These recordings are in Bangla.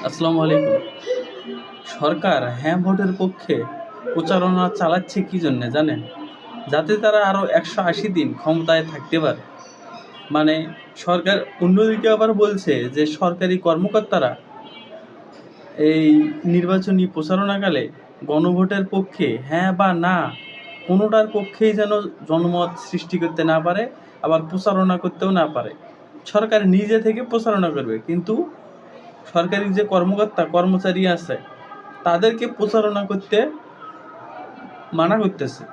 আসসালামু আলাইকুম। সরকার হ্যাঁ ভোটের পক্ষে প্রচারণা চালাচ্ছে কি জন্যে জানেন? যাতে তারা আরও ১৮০ দিন ক্ষমতায় থাকতে পারে। মানে সরকার অন্যদিকে আবার বলছে যে সরকারি কর্মকর্তারা এই নির্বাচনী প্রচারণাকালে গণভোটের পক্ষে হ্যাঁ বা না কোনোটার পক্ষেই যেন জনমত সৃষ্টি করতে না পারে, আবার প্রচারণা করতেও না পারে। সরকার নিজে থেকে প্রচারণা করবে, কিন্তু সরকারি যে কর্মকর্তা কর্মচারী আছে তাদেরকে প্রচারণা করতে মানা করতেছে।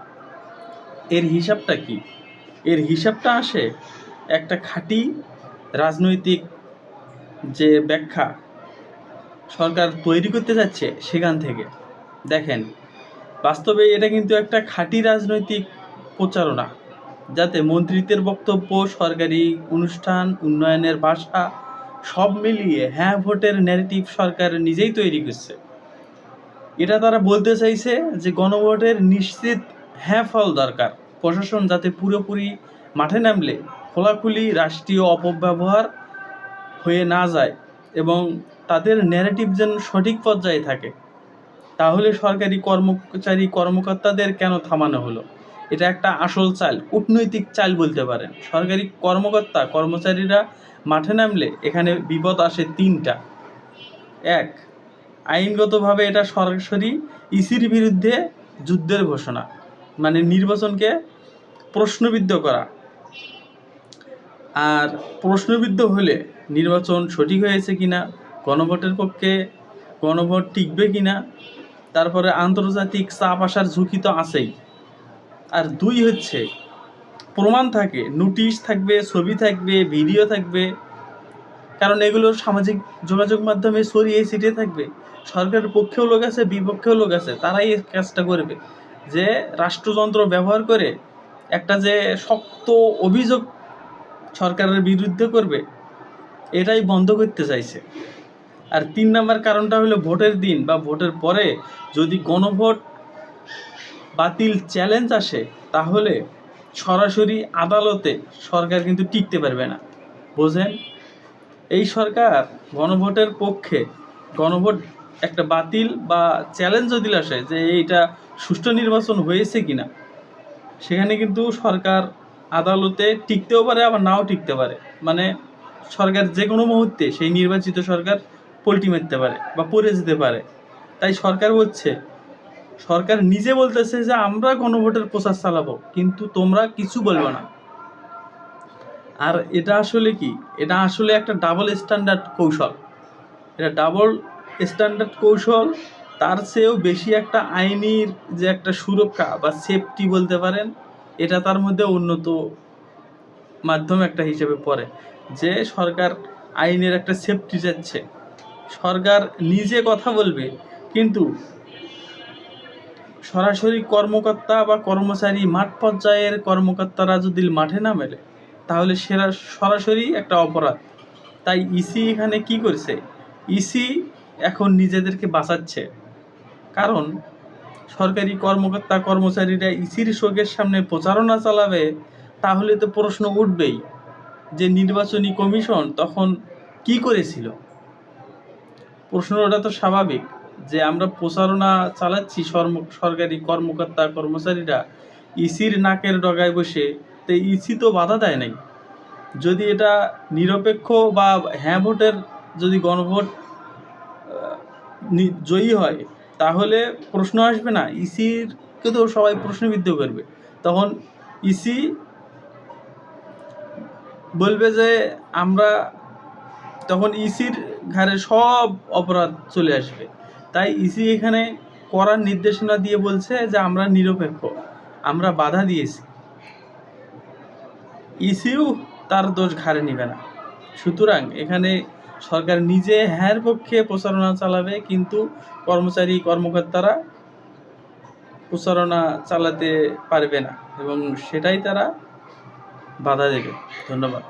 এর হিসাবটা কি? এর হিসাবটা আসে একটা খাঁটি রাজনৈতিক যে ব্যাখ্যা সরকার তৈরি করতে যাচ্ছে সেখান থেকে। দেখেন, বাস্তবে এটা কিন্তু একটা খাঁটি রাজনৈতিক প্রচারণা, যাতে মন্ত্রিত্বের বক্তব্য, সরকারি অনুষ্ঠান, উন্নয়নের ভাষা সব মিলিয়ে হ্যাঁ ভোটের ন্যারেটিভ সরকার নিজেই তৈরি করছে। এটা তারা বলতে চাইছে যে গণভোটের নিশ্চিত হ্যাঁ ফল দরকার। প্রশাসন যাতে পুরোপুরি মাঠে নামলে খোলাখুলি রাষ্ট্রীয় অপব্যবহার হয়ে না যায় এবং তাদের ন্যারেটিভ যেন সঠিক পর্যায়ে থাকে। তাহলে সরকারি কর্মকর্তাদের কেন থামানো হলো? এটা একটা আসল চাল, কূটনৈতিক চাল বলতে পারেন। সরকারি কর্মচারীরা মাঠে নামলে এখানে বিপদ আসে তিনটা। এক, আইনগতভাবে এটা সরাসরি ইসির বিরুদ্ধে যুদ্ধের ঘোষণা, মানে নির্বাচনকে প্রশ্নবিদ্ধ করা। আর প্রশ্নবিদ্ধ হলে নির্বাচন সঠিক হয়েছে কিনা, গণভোটের পক্ষে গণভোট টিকবে কিনা, তারপরে আন্তর্জাতিক চাপ আসার ঝুঁকি তো আছেই। আর দুই হচ্ছে প্রমাণ থাকে, নোটিশ থাকবে, ছবি থাকবে, ভিডিও থাকবে, কারণ এগুলো সামাজিক যোগাযোগ মাধ্যমে ছড়িয়ে ছিটিয়ে থাকবে। সরকারের পক্ষেও লোক আছে, বিপক্ষেও লোক আছে, তারাই এই কাজটা করবে, যে রাষ্ট্রযন্ত্র ব্যবহার করে একটা যে শক্ত অভিযোগ সরকারের বিরুদ্ধে করবে, এটাই বন্ধ করতে চাইছে। আর ৩ নম্বর কারণটা হলো ভোটের দিন বা ভোটের পরে যদি গণভোট বাতিল চ্যালেঞ্জ আসে, তাহলে সরাসরি আদালতে সরকার কিন্তু টিকতে পারবে না। বোঝেন, এই সরকার গণভোটের পক্ষে, গণভোট একটা বাতিল বা চ্যালেঞ্জ যদি আসে যে এইটা সুষ্ঠু নির্বাচন হয়েছে কিনা, সেখানে কিন্তু সরকার আদালতে টিকতেও পারে, আবার নাও টিকতে পারে। মানে সরকার যে কোনো মুহূর্তে সেই নির্বাচিত সরকার পল্টি মারতে পারে বা পড়ে যেতে পারে। তাই সরকার নিজে বলতেছে যে আমরা গণভোটের প্রচার চালাবো, কিন্তু তোমরা কিছু বলবে না। আর এটা আসলে কি? এটা আসলে একটা ডাবল স্ট্যান্ডার্ড কৌশল। এটা ডাবল স্ট্যান্ডার্ড কৌশল, তার চেয়েও বেশি একটা আইনির যে একটা সুরক্ষা বা সেফটি বলতে পারেন, এটা তার মধ্যে উন্নত মাধ্যম একটা হিসেবে পড়ে। যে সরকার আইনের একটা সেফটি যাচ্ছে, সরকার নিজে কথা বলবে, কিন্তু সরাসরি কর্মকর্তা বা কর্মচারী, মাঠ পর্যায়ের কর্মকর্তারা যদি মাঠে না মেলে, তাহলে সেরা সরাসরি একটা অপরাধ। তাই ইসি এখানে কি করছে? ইসি এখন নিজেদেরকে বাঁচাচ্ছে। কারণ সরকারি কর্মচারীরা ইসির শোকের সামনে প্রচারণা চালাবে, তাহলে তো প্রশ্ন উঠবেই যে নির্বাচনী কমিশন তখন কি করেছিল। প্রশ্নটা তো স্বাভাবিক যে আমরা প্রচারণা চালাচ্ছি, সরকারি কর্মচারীরা ইসির নাকের ডগায় বসে, তো ইসি তো বাধা দেয় নাই। যদি এটা নিরপেক্ষ বা হ্যাঁ ভোটের, যদি গণভোট জয়ী হয়, তাহলে প্রশ্ন আসবে না, ইসিরকে তো সবাই প্রশ্নবিদ্ধ করবে। তখন ইসি বলবে যে আমরা, তখন ইসির ঘাড়ে সব অপরাধ চলে আসবে। তাই ইসি এখানে করার নির্দেশনা দিয়ে বলছে যে আমরা নিরপেক্ষ, আমরা বাধা দিয়েছি। ইসিও তার দোষ ঘাড়ে নেবে না। সুতরাং এখানে সরকার নিজে হ্যাঁর পক্ষে প্রচারণা চালাবে, কিন্তু কর্মকর্তারা প্রচারণা চালাতে পারবে না এবং সেটাই তারা বাধা দেবে। ধন্যবাদ।